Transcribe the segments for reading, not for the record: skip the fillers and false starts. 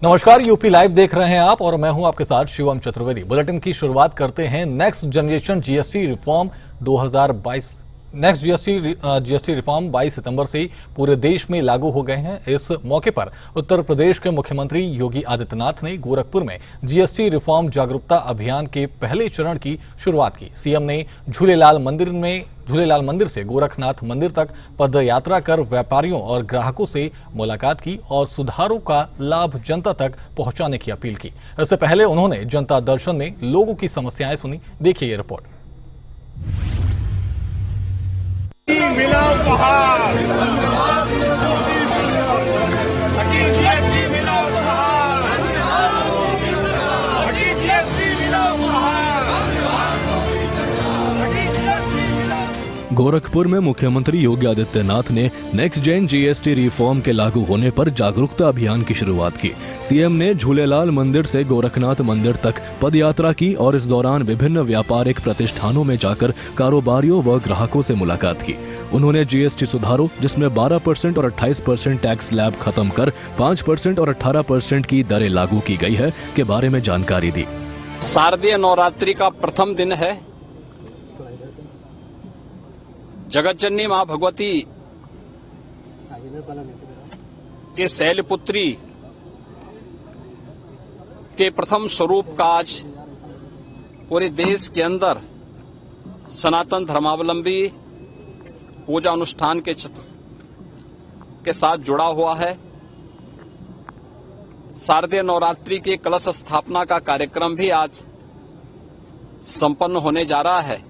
नमस्कार, UP live देख रहे हैं आप और मैं हूं आपके साथ शिवम चतुर्वेदी। बुलेटिन की शुरुआत करते हैं। Next generation GST reform 2022। Next GST reform 22 सितंबर से पूरे देश में लागू हो गए हैं। इस मौके पर उत्तर प्रदेश के मुख्यमंत्री योगी आदित्यनाथ ने गोरखपुर में जीएसटी रिफॉर्म जागरूकता अभियान के पहले चरण की शुरुआत की। सीएम ने झूलेलाल मंदिर से गोरखनाथ मंदिर तक पद यात्रा कर व्यापारियों और ग्राहकों से मुलाकात की और सुधारों का लाभ जनता तक पहुंचाने की अपील की। इससे पहले उन्होंने जनता दर्शन में लोगों की समस्याएं सुनी। देखिए ये रिपोर्ट। मिला उपहार, जीएसटी मिला उपहार, जीएसटी मिला उपहार, जीएसटी मिला। गोरखपुर में मुख्यमंत्री योगी आदित्यनाथ ने नेक्स्ट जेन जीएसटी रिफॉर्म के लागू होने पर जागरूकता अभियान की शुरुआत की। सीएम ने झूलेलाल मंदिर से गोरखनाथ मंदिर तक पदयात्रा की और इस दौरान विभिन्न व्यापारिक प्रतिष्ठानों में जाकर कारोबारियों व ग्राहकों से मुलाकात की। उन्होंने जीएसटी सुधारों, जिसमें 12% और 28% टैक्स स्लैब खत्म कर 5% और 18% की दरें लागू की गई है, के बारे में जानकारी दी। शारदीय नवरात्रि का प्रथम दिन है। जगतजननी मां भगवती के शैलपुत्री के प्रथम स्वरूप का आज पूरे देश के अंदर सनातन धर्मावलंबी पूजा अनुष्ठान के साथ जुड़ा हुआ है। शारदीय नवरात्रि के कलश स्थापना का कार्यक्रम भी आज संपन्न होने जा रहा है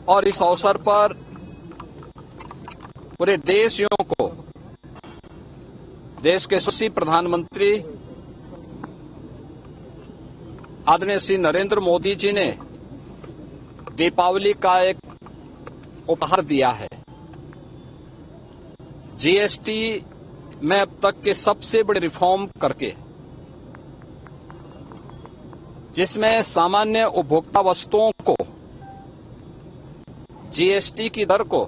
और इस अवसर पर पूरे देशवासियों को देश के यशस्वी प्रधानमंत्री आदरणीय श्री नरेंद्र मोदी जी ने दीपावली का एक उपहार दिया है। जीएसटी में अब तक के सबसे बड़े रिफॉर्म करके, जिसमें सामान्य उपभोक्ता वस्तुओं को जीएसटी की दर को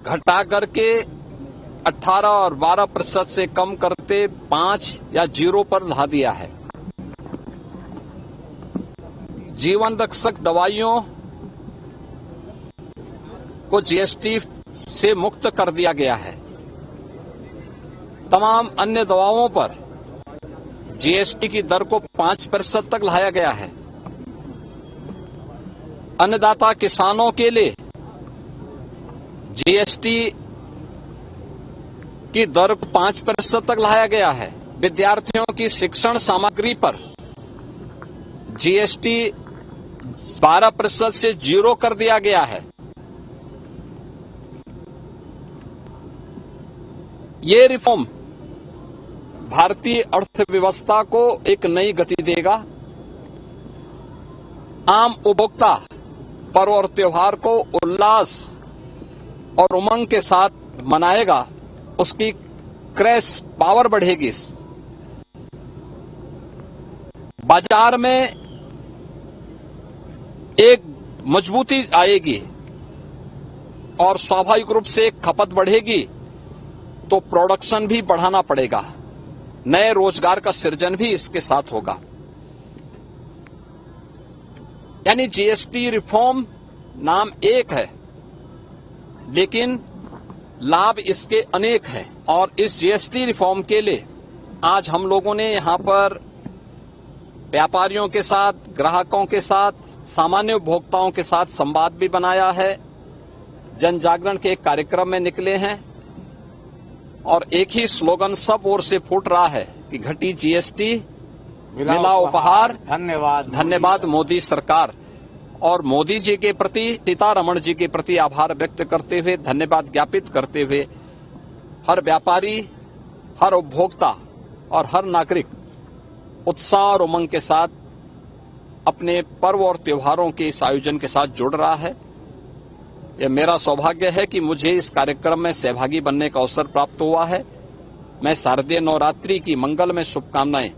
घटा करके 18 और 12% से कम करते 5 या 0 पर ला दिया है। जीवन रक्षक दवाइयों को जीएसटी से मुक्त कर दिया गया है। तमाम अन्य दवाओं पर जीएसटी की दर को 5% तक लाया गया है। अन्नदाता किसानों के लिए जीएसटी की दर को 5% तक लाया गया है। विद्यार्थियों की शिक्षण सामग्री पर जीएसटी 12% से 0 कर दिया गया है। ये रिफॉर्म भारतीय अर्थव्यवस्था को एक नई गति देगा। आम उपभोक्ता पर्व और त्योहार को उल्लास और उमंग के साथ मनाएगा। उसकी क्रय पावर बढ़ेगी। बाजार में एक मजबूती आएगी और स्वाभाविक रूप से खपत बढ़ेगी तो प्रोडक्शन भी बढ़ाना पड़ेगा। नए रोजगार का सृजन भी इसके साथ होगा। यानी जीएसटी रिफॉर्म नाम एक है, लेकिन लाभ इसके अनेक हैं। और इस जीएसटी रिफॉर्म के लिए आज हम लोगों ने यहां पर व्यापारियों के साथ, ग्राहकों के साथ, सामान्य उपभोक्ताओं के साथ संवाद भी बनाया है। जन जागरण के एक कार्यक्रम में निकले हैं और एक ही स्लोगन सब ओर से फूट रहा है कि घटी जीएसटी मिला उपहार, धन्यवाद मोदी सरकार। और मोदी जी के प्रति, सीतारमण जी के प्रति आभार व्यक्त करते हुए, धन्यवाद ज्ञापित करते हुए हर व्यापारी, हर उपभोक्ता और हर नागरिक उत्साह और उमंग के साथ अपने पर्व और त्योहारों के इस आयोजन के साथ जुड़ रहा है। यह मेरा सौभाग्य है कि मुझे इस कार्यक्रम में सहभागी बनने का अवसर प्राप्त हुआ है। मैं शारदीय नवरात्रि की मंगलमय शुभकामनाएं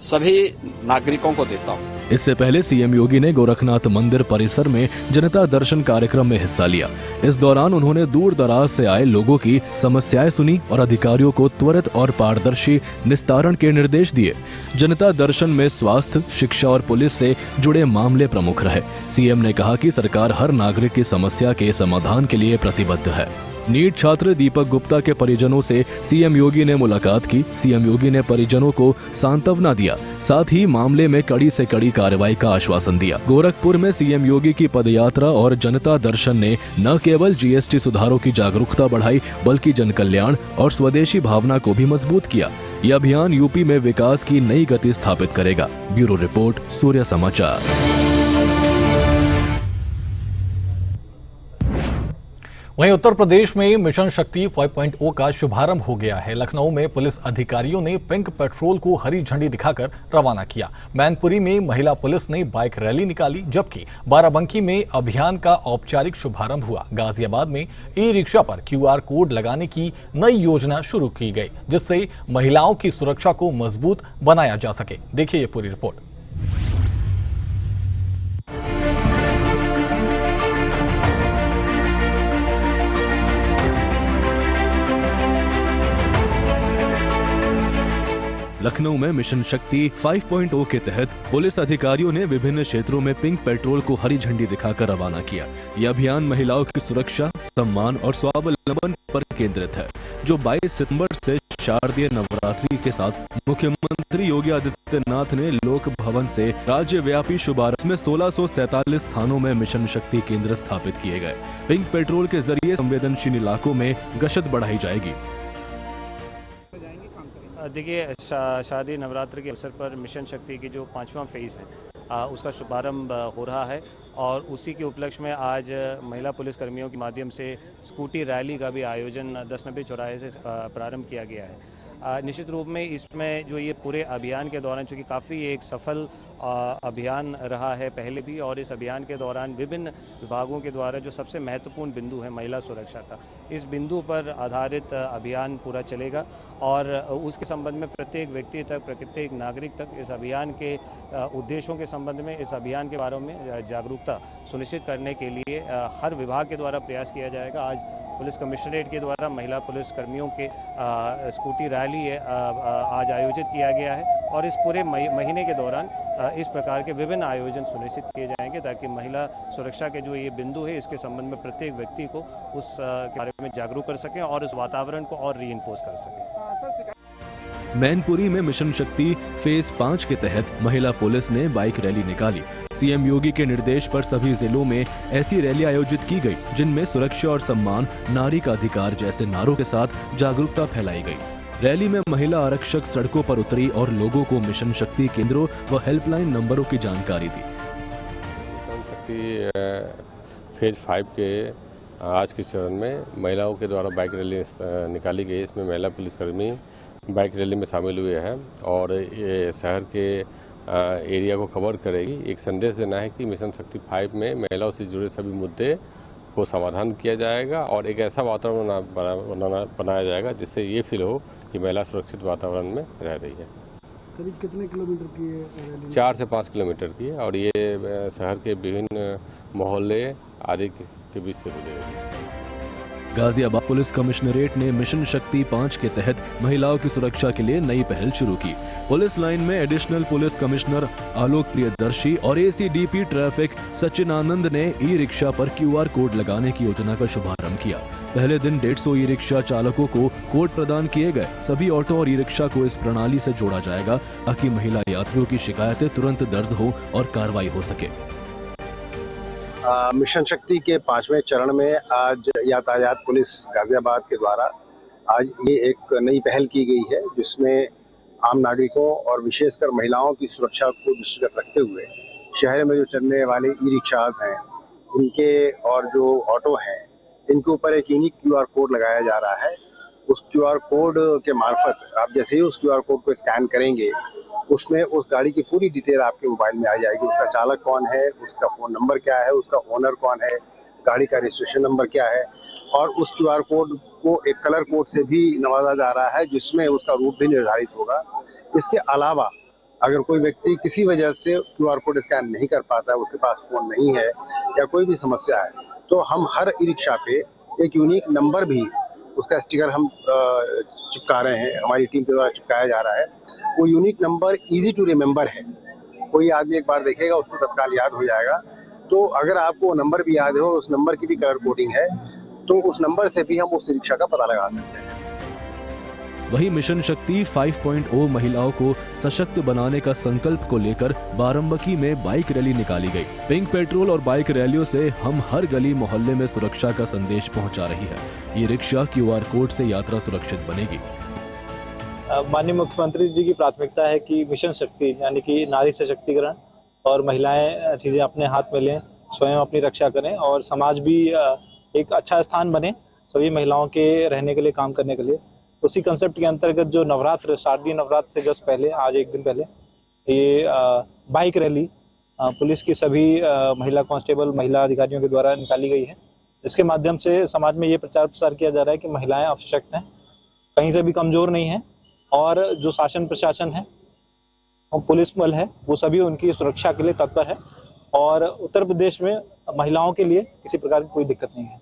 सभी नागरिकों को देता हूं। इससे पहले सीएम योगी ने गोरखनाथ मंदिर परिसर में जनता दर्शन कार्यक्रम में हिस्सा लिया। इस दौरान उन्होंने दूर दराज से आए लोगों की समस्याएं सुनी और अधिकारियों को त्वरित और पारदर्शी निस्तारण के निर्देश दिए। जनता दर्शन में स्वास्थ्य, शिक्षा और पुलिस से जुड़े मामले प्रमुख रहे। सीएम ने कहा कि सरकार हर नागरिक की समस्या के समाधान के लिए प्रतिबद्ध है। नीट छात्र दीपक गुप्ता के परिजनों से सीएम योगी ने मुलाकात की। सीएम योगी ने परिजनों को सांत्वना दिया, साथ ही मामले में कड़ी से कड़ी कार्रवाई का आश्वासन दिया। गोरखपुर में सीएम योगी की पदयात्रा और जनता दर्शन ने न केवल जीएसटी सुधारों की जागरूकता बढ़ाई, बल्कि जन कल्याण और स्वदेशी भावना को भी मजबूत किया। यह अभियान यूपी में विकास की नई गति स्थापित करेगा। ब्यूरो रिपोर्ट, सूर्य समाचार। वहीं उत्तर प्रदेश में मिशन शक्ति 5.0 का शुभारंभ हो गया है। लखनऊ में पुलिस अधिकारियों ने पिंक पेट्रोल को हरी झंडी दिखाकर रवाना किया। मैनपुरी में महिला पुलिस ने बाइक रैली निकाली, जबकि बाराबंकी में अभियान का औपचारिक शुभारंभ हुआ। गाजियाबाद में ई रिक्शा पर QR कोड लगाने की नई योजना शुरू की गई, जिससे महिलाओं की सुरक्षा को मजबूत बनाया जा सके। देखिए ये पूरी रिपोर्ट। लखनऊ में मिशन शक्ति 5.0 के तहत पुलिस अधिकारियों ने विभिन्न क्षेत्रों में पिंक पेट्रोल को हरी झंडी दिखाकर रवाना किया। यह अभियान महिलाओं की सुरक्षा, सम्मान और स्वावलंबन पर केंद्रित है, जो 22 सितंबर से शारदीय नवरात्रि के साथ मुख्यमंत्री योगी आदित्यनाथ ने लोक भवन से राज्यव्यापी शुभारंभ में 1647 थानों में मिशन शक्ति केंद्र स्थापित किए गए। पिंक पेट्रोल के जरिए संवेदनशील इलाकों में गश्त बढ़ाई जाएगी। देखिए, शादी नवरात्र के अवसर पर मिशन शक्ति की जो 5वां फेज़ है उसका शुभारंभ हो रहा है और उसी के उपलक्ष्य में आज महिला पुलिस कर्मियों के माध्यम से स्कूटी रैली का भी आयोजन 10 नंबर चौराहे से प्रारंभ किया गया है। निश्चित रूप में इसमें जो ये पूरे अभियान के दौरान, चूँकि काफ़ी एक सफल अभियान रहा है पहले भी, और इस अभियान के दौरान विभिन्न विभागों के द्वारा जो सबसे महत्वपूर्ण बिंदु है महिला सुरक्षा का, इस बिंदु पर आधारित अभियान पूरा चलेगा और उसके संबंध में प्रत्येक व्यक्ति तक, प्रत्येक नागरिक तक इस अभियान के उद्देश्यों के संबंध में, इस अभियान के बारे में जागरूकता सुनिश्चित करने के लिए हर विभाग के द्वारा प्रयास किया जाएगा। आज पुलिस कमिश्नरेट के द्वारा महिला पुलिस कर्मियों के स्कूटी रैली आज आयोजित किया गया है और इस पूरे महीने के दौरान इस प्रकार के विभिन्न आयोजन सुनिश्चित किए जाएंगे ताकि महिला सुरक्षा के जो ये बिंदु है इसके संबंध में प्रत्येक व्यक्ति को उस बारे में जागरूक कर सकें और उस वातावरण को और रीइंफोर्स कर सकें। मैनपुरी में मिशन शक्ति फेज 5 के तहत महिला पुलिस ने बाइक रैली निकाली। सीएम योगी के निर्देश पर सभी जिलों में ऐसी रैली आयोजित की गई, जिनमें सुरक्षा और सम्मान, नारी का अधिकार जैसे नारों के साथ जागरूकता फैलाई गई। रैली में महिला आरक्षक सड़कों पर उतरी और लोगों को मिशन शक्ति केंद्रों व हेल्पलाइन नंबरों की जानकारी दी। मिशन शक्ति फेज 5 के आज के चरण में महिलाओं के द्वारा बाइक रैली निकाली गई। इसमें महिला पुलिसकर्मी बाइक रैली में शामिल हुए हैं और ये शहर के एरिया को कवर करेगी। एक संदेश देना है कि मिशन शक्ति 5 में महिलाओं से जुड़े सभी मुद्दे को समाधान किया जाएगा और एक ऐसा वातावरण बनाया जाएगा जिससे ये फील हो कि महिला सुरक्षित वातावरण में रह रही है। करीब कितने किलोमीटर की है रैली? 4 से 5 किलोमीटर की है और ये शहर के विभिन्न मोहल्ले आदि के बीच से गुजरेगी। गाजियाबाद पुलिस कमिश्नरेट ने मिशन शक्ति 5 के तहत महिलाओं की सुरक्षा के लिए नई पहल शुरू की। पुलिस लाइन में एडिशनल पुलिस कमिश्नर आलोक प्रियदर्शी और ACDP ट्रैफिक सचिन आनंद ने ई रिक्शा पर QR कोड लगाने की योजना का शुभारंभ किया। पहले दिन 150 ई रिक्शा चालकों को कोड प्रदान किए गए। सभी ऑटो और ई रिक्शा को इस प्रणाली से जोड़ा जाएगा ताकि महिला यात्रियों की शिकायतें तुरंत दर्ज हो और कार्रवाई हो सके। मिशन शक्ति के 5वें चरण में आज यातायात पुलिस गाजियाबाद के द्वारा आज ये एक नई पहल की गई है, जिसमें आम नागरिकों और विशेषकर महिलाओं की सुरक्षा को दृष्टिगत रखते हुए शहर में जो चलने वाले ई रिक्शाज हैं इनके और जो ऑटो हैं इनके ऊपर एक यूनिक QR कोड लगाया जा रहा है। उस QR कोड के मार्फत आप जैसे ही उस QR कोड को स्कैन करेंगे उसमें उस गाड़ी की पूरी डिटेल आपके मोबाइल में आ जाएगी। उसका चालक कौन है, उसका फ़ोन नंबर क्या है, उसका ओनर कौन है, गाड़ी का रजिस्ट्रेशन नंबर क्या है और उस QR कोड को एक कलर कोड से भी नवाजा जा रहा है जिसमें उसका रूट भी निर्धारित होगा। इसके अलावा अगर कोई व्यक्ति किसी वजह से QR कोड स्कैन नहीं कर पाता है, उसके पास फोन नहीं है या कोई भी समस्या है, तो हम हर ई रिक्शा पे एक यूनिक नंबर भी, उसका स्टिकर हम चिपका रहे हैं, हमारी टीम के द्वारा चिपकाया जा रहा है। वो unique number easy to remember है, कोई आदमी एक बार देखेगा उसको तत्काल याद हो जाएगा। तो अगर आपको वो नंबर भी याद है और उस नंबर की भी कलर कोडिंग है, तो उस नंबर से भी हम उस रिक्शा का पता लगा सकते हैं। वहीं मिशन शक्ति 5.0 महिलाओं को सशक्त बनाने का संकल्प को लेकर बाराबंकी में बाइक रैली निकाली गई। पिंक पेट्रोल और बाइक रैलियों से हम हर गली मोहल्ले में सुरक्षा का संदेश पहुंचा रही है। ये रिक्शा QR कोड से यात्रा सुरक्षित बनेगी। माननीय मुख्यमंत्री जी की प्राथमिकता है कि मिशन शक्ति यानी कि नारी सशक्तिकरण और महिलाएं चीजें अपने हाथ में लें, स्वयं अपनी रक्षा करें और समाज भी एक अच्छा स्थान बने सभी महिलाओं के रहने के लिए, काम करने के लिए। उसी कंसेप्ट के अंतर्गत जो नवरात्र, शारदीय नवरात्र से जस्ट पहले, आज एक दिन पहले, ये बाइक रैली पुलिस की सभी महिला कांस्टेबल, महिला अधिकारियों के द्वारा निकाली गई है। इसके माध्यम से समाज में ये प्रचार प्रसार किया जा रहा है कि महिलाएं अब सशक्त हैं, कहीं से भी कमजोर नहीं हैं और जो शासन प्रशासन है और पुलिस बल है वो सभी उनकी सुरक्षा के लिए तत्पर है और उत्तर प्रदेश में महिलाओं के लिए किसी प्रकार की कोई दिक्कत नहीं है।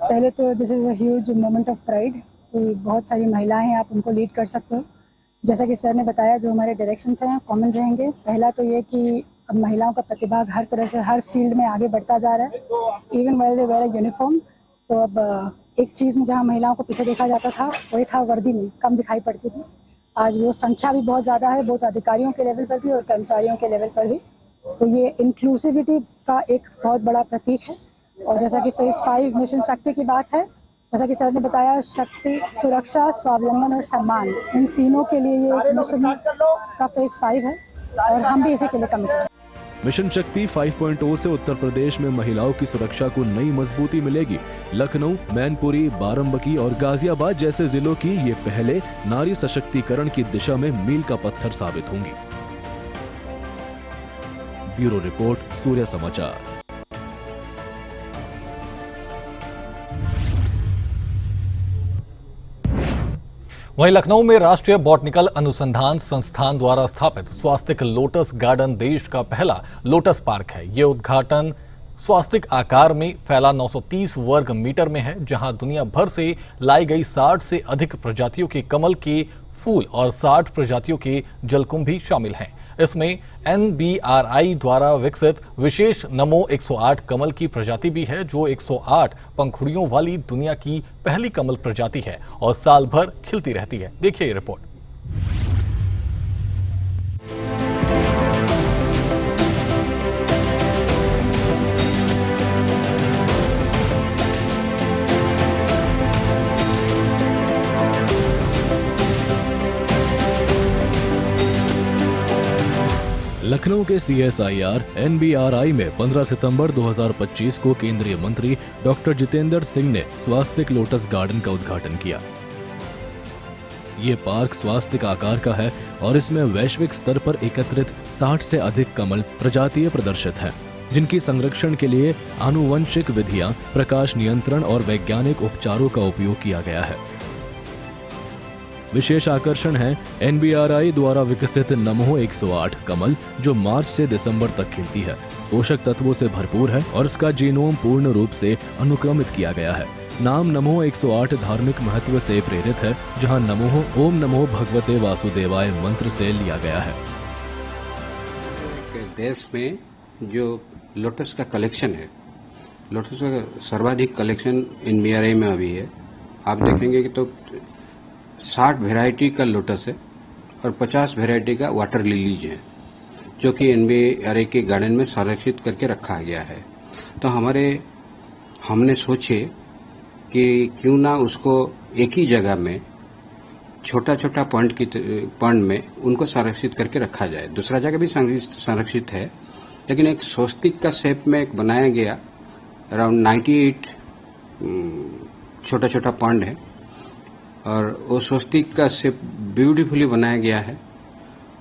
पहले तो this is a huge moment of pride कि बहुत सारी महिलाएं हैं, आप उनको लीड कर सकते हो। जैसा कि सर ने बताया, जो हमारे डायरेक्शंस हैं कॉमन रहेंगे। पहला तो ये कि अब महिलाओं का प्रतिभाग हर तरह से हर फील्ड में आगे बढ़ता जा रहा है, even well they wear a uniform. तो अब एक चीज़ में जहाँ महिलाओं को पीछे देखा जाता था, वही था वर्दी में कम दिखाई पड़ती थी। आज वो संख्या भी बहुत ज़्यादा है, बहुत अधिकारियों के लेवल पर भी और कर्मचारियों के लेवल पर भी। तो ये इंक्लूसिविटी का एक बहुत बड़ा प्रतीक है। और जैसा कि फेज़ 5 मिशन शक्ति की बात है, जैसा कि सर ने बताया, शक्ति, सुरक्षा, स्वावलंबन और सम्मान, इन तीनों के लिए ये एक मिशन का फेज़ 5 है और हम भी इसी के लिए कमिटेड हैं। मिशन शक्ति 5.0 से उत्तर प्रदेश में महिलाओं की सुरक्षा को नई मजबूती मिलेगी। लखनऊ, मैनपुरी, बाराबंकी और गाजियाबाद जैसे जिलों की ये पहले नारी सशक्तिकरण की दिशा में मील का पत्थर साबित होंगी। ब्यूरो रिपोर्ट, सूर्य समाचार। वहीं लखनऊ में राष्ट्रीय बॉटनिकल अनुसंधान संस्थान द्वारा स्थापित स्वास्तिक लोटस गार्डन देश का पहला लोटस पार्क है। ये उद्घाटन स्वास्तिक आकार में फैला 930 वर्ग मीटर में है, जहां दुनिया भर से लाई गई 60 से अधिक प्रजातियों के कमल के फूल और 60 प्रजातियों के जलकुंभ भी शामिल हैं। इसमें NBRI द्वारा विकसित विशेष नमो 108 कमल की प्रजाति भी है, जो 108 पंखुड़ियों वाली दुनिया की पहली कमल प्रजाति है और साल भर खिलती रहती है। देखिए ये रिपोर्ट। लखनऊ के CSIR NBRI में 15 सितंबर 2025 को केंद्रीय मंत्री डॉक्टर जितेंद्र सिंह ने स्वास्तिक लोटस गार्डन का उद्घाटन किया। ये पार्क स्वास्तिक आकार का है और इसमें वैश्विक स्तर पर एकत्रित 60 से अधिक कमल प्रजातियां प्रदर्शित हैं, जिनकी संरक्षण के लिए आनुवंशिक विधियां, प्रकाश नियंत्रण और वैज्ञानिक उपचारों का उपयोग किया गया है। विशेष आकर्षण है NBRI द्वारा विकसित नमो 108 कमल, जो मार्च से दिसंबर तक खिलती है, पोषक तत्वों से भरपूर है और इसका जीनोम पूर्ण रूप से अनुक्रमित किया गया है। नाम नमो 108 धार्मिक महत्व से प्रेरित है, जहां नमो ओम नमो भगवते वासुदेवाय मंत्र से लिया गया है। देश में जो लोटस का कलेक्शन है, लोटस का सर्वाधिक कलेक्शन NBRI में अभी है। आप देखेंगे कि तो 60 वैरायटी का लोटस है और 50 वैरायटी का वाटर लिलीज है, जो कि NBRI के गार्डन में संरक्षित करके रखा गया है। तो हमने सोचे कि क्यों ना उसको एक ही जगह में छोटा छोटा पॉइंट में उनको संरक्षित करके रखा जाए। दूसरा जगह भी संरक्षित है, लेकिन एक स्वस्तिक का शेप में एक बनाया गया। अराउंड 98 छोटा छोटा पॉइंट है और वो स्वस्तिक का शेप ब्यूटीफुली बनाया गया है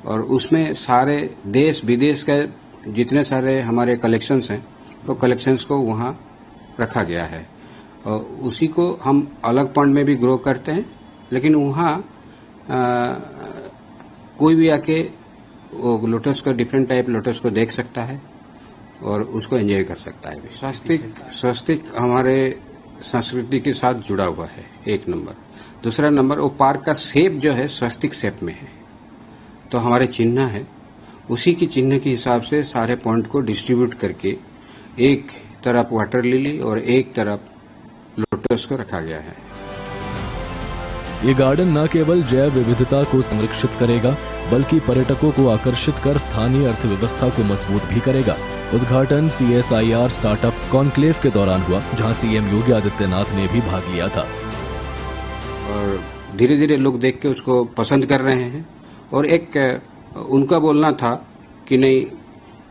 और उसमें सारे देश विदेश के जितने सारे हमारे कलेक्शंस हैं, वो कलेक्शंस को वहाँ रखा गया है और उसी को हम अलग पॉइंट में भी ग्रो करते हैं, लेकिन वहाँ कोई भी आके वो लोटस को, डिफरेंट टाइप लोटस को देख सकता है और उसको एंजॉय कर सकता है। स्वस्तिक हमारे संस्कृति के साथ जुड़ा हुआ है, एक नंबर। दूसरा नंबर, वो पार्क का शेप जो है स्वस्तिक शेप में है, तो हमारे चिन्ह है, उसी की चिन्ह के हिसाब से सारे पॉइंट को डिस्ट्रीब्यूट करके एक तरफ वाटर लिली और एक तरफ लोटस को रखा गया है। ये गार्डन न केवल जैव विविधता को संरक्षित करेगा बल्कि पर्यटकों को आकर्षित कर स्थानीय अर्थव्यवस्था को मजबूत भी करेगा। उद्घाटन CSIR स्टार्टअप कॉन्क्लेव के दौरान हुआ, जहां CM योगी आदित्यनाथ ने भी भाग लिया था। और धीरे धीरे लोग देख के उसको पसंद कर रहे हैं। और एक उनका बोलना था कि नहीं,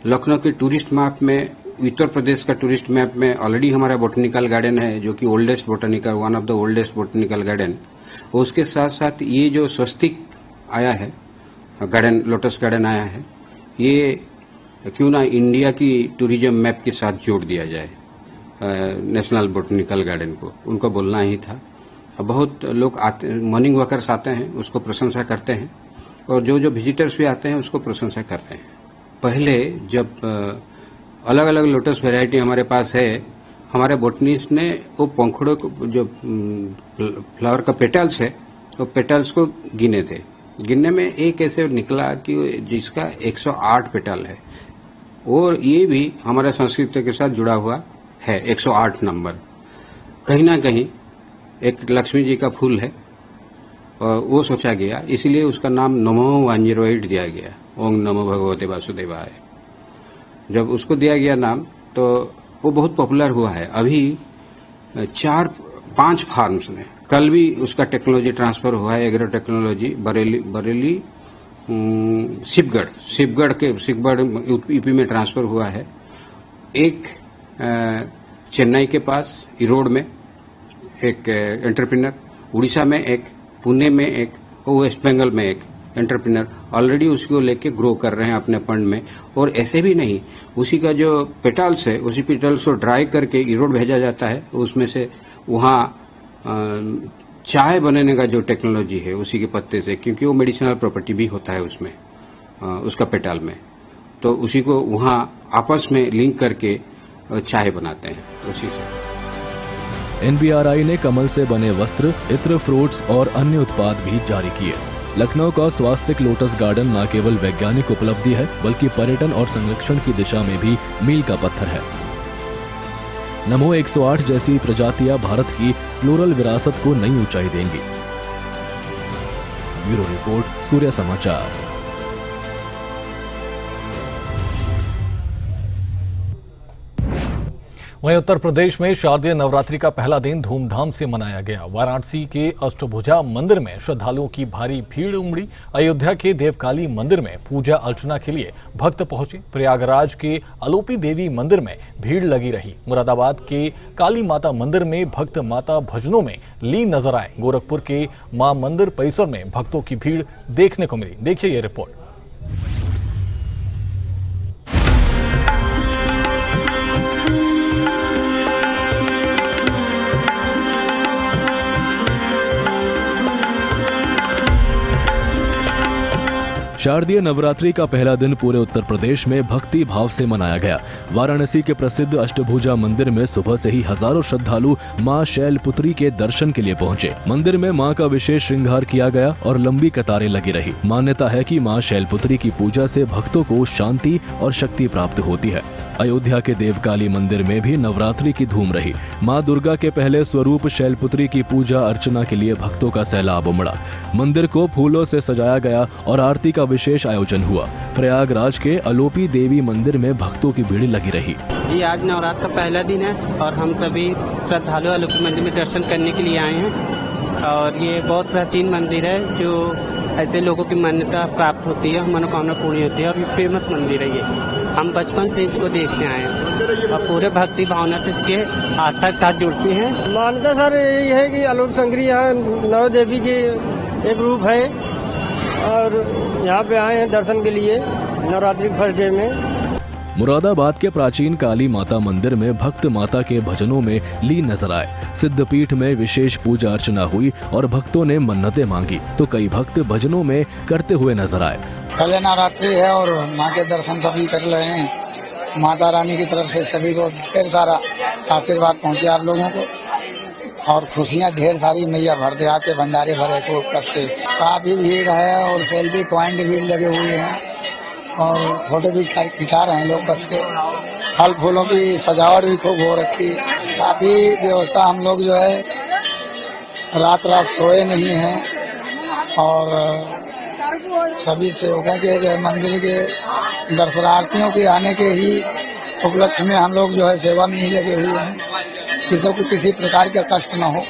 लखनऊ के टूरिस्ट मैप में, उत्तर प्रदेश का टूरिस्ट मैप में ऑलरेडी हमारा बोटनिकल गार्डन है, जो कि oldest botanical, one of the oldest botanical garden. उसके साथ साथ ये जो स्वस्तिक आया है गार्डन, लोटस गार्डन आया है, ये क्यों ना इंडिया की टूरिज्म मैप के साथ जोड़ दिया जाए नेशनल बोटनिकल गार्डन को। उनका बोलना ही था। बहुत लोग आते, मॉर्निंग वॉकर्स आते हैं, उसको प्रशंसा करते हैं, और जो जो विजिटर्स भी आते हैं उसको प्रशंसा कर रहे हैं। पहले जब अलग अलग लोटस वैरायटी हमारे पास है, हमारे बोटनिस्ट ने वो पंखुड़ों को, जो फ्लावर का पेटल्स है, वो पेटल्स को गिने थे। गिनने में एक ऐसे निकला कि जिसका 108 पेटल है, और ये भी हमारे संस्कृति के साथ जुड़ा हुआ है, 108 नंबर। कहीं ना कहीं एक लक्ष्मी जी का फूल है, और वो सोचा गया, इसलिए उसका नाम नमो 108 दिया गया। ओम नमो भगवते वासुदेवाय। जब उसको दिया गया नाम, तो वो बहुत पॉपुलर हुआ है। अभी 4-5 फार्म्स में, कल भी उसका टेक्नोलॉजी ट्रांसफर हुआ है, agro technology Bareilly Shivgarh UP में ट्रांसफर हुआ है। एक चेन्नई के पास इरोड में एक एंटरप्रेन्योर, उड़ीसा में एक, पुणे में एक, और वेस्ट बंगाल में एक एंटरप्रेन्योर ऑलरेडी उसको लेके ग्रो कर रहे हैं अपने फंड में। और ऐसे भी नहीं, उसी का जो पेटल्स है, उसी पेटल्स को ड्राई करके इरोड भेजा जाता है, उसमें से वहाँ चाय बनाने का जो टेक्नोलॉजी है उसी के पत्ते से, क्योंकि वो मेडिसिनल प्रॉपर्टी भी होता है उसमें, उसका पेटल में, तो उसी को वहाँ आपस में लिंक करके चाय बनाते हैं उसी से। NBRI ने कमल से बने वस्त्र, इत्र, फ्रूट्स और अन्य उत्पाद भी जारी किए। लखनऊ का स्वास्तिक लोटस गार्डन न केवल वैज्ञानिक उपलब्धि है बल्कि पर्यटन और संरक्षण की दिशा में भी मील का पत्थर है। नमो 108 जैसी प्रजातियां भारत की फ्लोरल विरासत को नई ऊंचाई देंगी। ब्यूरो रिपोर्ट, सूर्य समाचार। वहीं उत्तर प्रदेश में शारदीय नवरात्रि का पहला दिन धूमधाम से मनाया गया। वाराणसी के अष्टभुजा मंदिर में श्रद्धालुओं की भारी भीड़ उमड़ी। अयोध्या के देवकाली मंदिर में पूजा अर्चना के लिए भक्त पहुंचे। प्रयागराज के आलोपी देवी मंदिर में भीड़ लगी रही। मुरादाबाद के काली माता मंदिर में भक्त माता भजनों में लीन नजर आए। गोरखपुर के मां मंदिर परिसर में भक्तों की भीड़ देखने को मिली। देखिए ये रिपोर्ट। शारदीय नवरात्रि का पहला दिन पूरे उत्तर प्रदेश में भक्ति भाव से मनाया गया। वाराणसी के प्रसिद्ध अष्टभुजा मंदिर में सुबह से ही हजारों श्रद्धालु मां शैलपुत्री के दर्शन के लिए पहुंचे। मंदिर में मां का विशेष श्रृंगार किया गया और लंबी कतारें लगी रही। मान्यता है कि मां शैलपुत्री की पूजा से भक्तों को शांति और शक्ति प्राप्त होती है। अयोध्या के देवकाली मंदिर में भी नवरात्रि की धूम रही। मां दुर्गा के पहले स्वरूप शैलपुत्री की पूजा अर्चना के लिए भक्तों का सैलाब उमड़ा। मंदिर को फूलों से सजाया गया और आरती का विशेष आयोजन हुआ। प्रयागराज के आलोपी देवी मंदिर में भक्तों की भीड़ लगी रही। जी, आज नवरात्र का पहला दिन है और हम सभी श्रद्धालु आलोपी मंदिर में दर्शन करने के लिए आए हैं। और ये बहुत प्राचीन मंदिर है, जो ऐसे लोगों की मान्यता प्राप्त होती है, मनोकामना पूरी होती है, और ये फेमस मंदिर है। ये हम बचपन से इसको देखने आए हैं और पूरे भक्ति भावना से इसके आस्था के साथ जुड़ते हैं। मान्यता सर यही है कि आलोक संगरी यहाँ नौ देवी की एक रूप है और यहाँ पे आए हैं दर्शन के लिए नवरात्रि फर्स्ट डे में। मुरादाबाद के प्राचीन काली माता मंदिर में भक्त माता के भजनों में लीन नजर आए। सिद्धपीठ में विशेष पूजा अर्चना हुई और भक्तों ने मन्नतें मांगी तो कई भक्त भजनों में करते हुए नजर आए। कल नवरात्रि है और माँ के दर्शन सभी कर रहे हैं। माता रानी की तरफ से सभी को ढेर सारा आशीर्वाद पहुँचे आप लोगों को और खुशियाँ ढेर सारी मैया भरते आके भंडारे भरे को कस के। काफी भीड़ है और सेल्फी पॉइंट भी लगे हुए हैं और फोटो भी खिंचा रहे हैं लोग कस के। फल फूलों की सजावट भी खूब हो रखी। काफी व्यवस्था, हम लोग जो है रात सोए नहीं हैं और सभी सेवकों के जो है मंदिर के दर्शनार्थियों के आने के ही उपलक्ष्य में हम लोग जो है सेवा में ही लगे हुए हैं। किसी को किसी प्रकार का कष्ट न हो।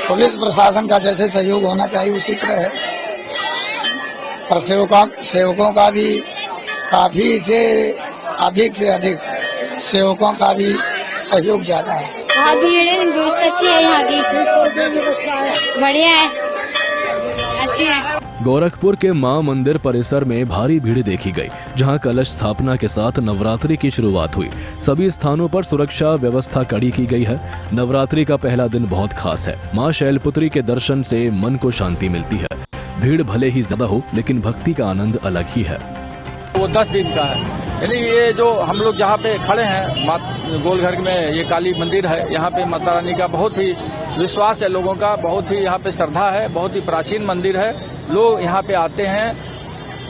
पुलिस प्रशासन का जैसे सहयोग होना चाहिए उसी तरह है, पर सेवकों का भी काफी से अधिक सेवकों का भी सहयोग ज्यादा है। बहुत भीड़ है, व्यवस्था अच्छी है, यहाँ की बढ़िया है, अच्छी है। गोरखपुर के मां मंदिर परिसर में भारी भीड़ देखी गई, जहां कलश स्थापना के साथ नवरात्रि की शुरुआत हुई। सभी स्थानों पर सुरक्षा व्यवस्था कड़ी की गई है। नवरात्रि का पहला दिन बहुत खास है। मां शैलपुत्री के दर्शन से मन को शांति मिलती है। भीड़ भले ही ज्यादा हो लेकिन भक्ति का आनंद अलग ही है। वो 10 दिन का है, यानी ये जो हम लोग जहाँ पे खड़े हैं गोलघर में, ये काली मंदिर है। यहाँ पे माता रानी का बहुत ही विश्वास है लोगों का, बहुत ही यहाँ पे श्रद्धा है, बहुत ही प्राचीन मंदिर है। लोग यहाँ पे आते हैं,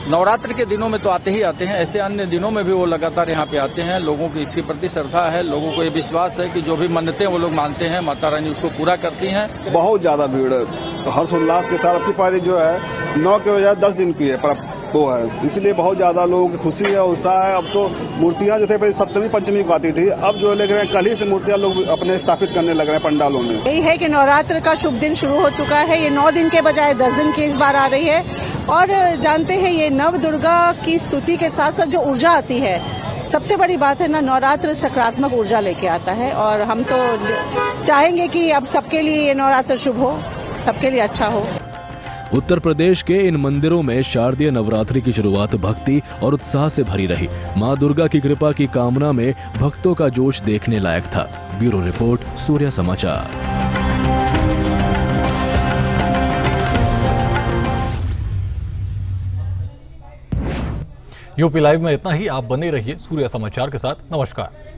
नवरात्र के दिनों में तो आते ही आते हैं, ऐसे अन्य दिनों में भी वो लगातार यहाँ पे आते हैं। लोगों की इसके प्रति श्रद्धा है, लोगों को ये विश्वास है कि जो भी मन्नतें वो लोग मानते हैं माता रानी उसको पूरा करती हैं। बहुत ज्यादा भीड़ है, हर्षोल्लास के साथ। अपनी पारी जो है 9 के बजाय 10 दिन की है, पर वो है, इसलिए बहुत ज्यादा लोगों की खुशी है, उत्साह है। अब तो मूर्तियां जो थे पहले सप्तमी पंचमी को आती थी, अब जो लग रहे हैं कल ही से मूर्तियां लोग अपने स्थापित करने लग रहे हैं पंडालों में। यही है कि नवरात्र का शुभ दिन शुरू हो चुका है। ये 9 दिन के बजाय 10 दिन की इस बार आ रही है और जानते हैं ये नव दुर्गा की स्तुति के साथ साथ जो ऊर्जा आती है, सबसे बड़ी बात है ना, नवरात्र सकारात्मक ऊर्जा लेके आता है और हम तो चाहेंगे कि अब सबके लिए ये नवरात्र शुभ हो, सबके लिए अच्छा हो। उत्तर प्रदेश के इन मंदिरों में शारदीय नवरात्रि की शुरुआत भक्ति और उत्साह से भरी रही। मां दुर्गा की कृपा की कामना में भक्तों का जोश देखने लायक था। ब्यूरो रिपोर्ट, सूर्य समाचार। यूपी लाइव में इतना ही। आप बने रहिए सूर्य समाचार के साथ। नमस्कार।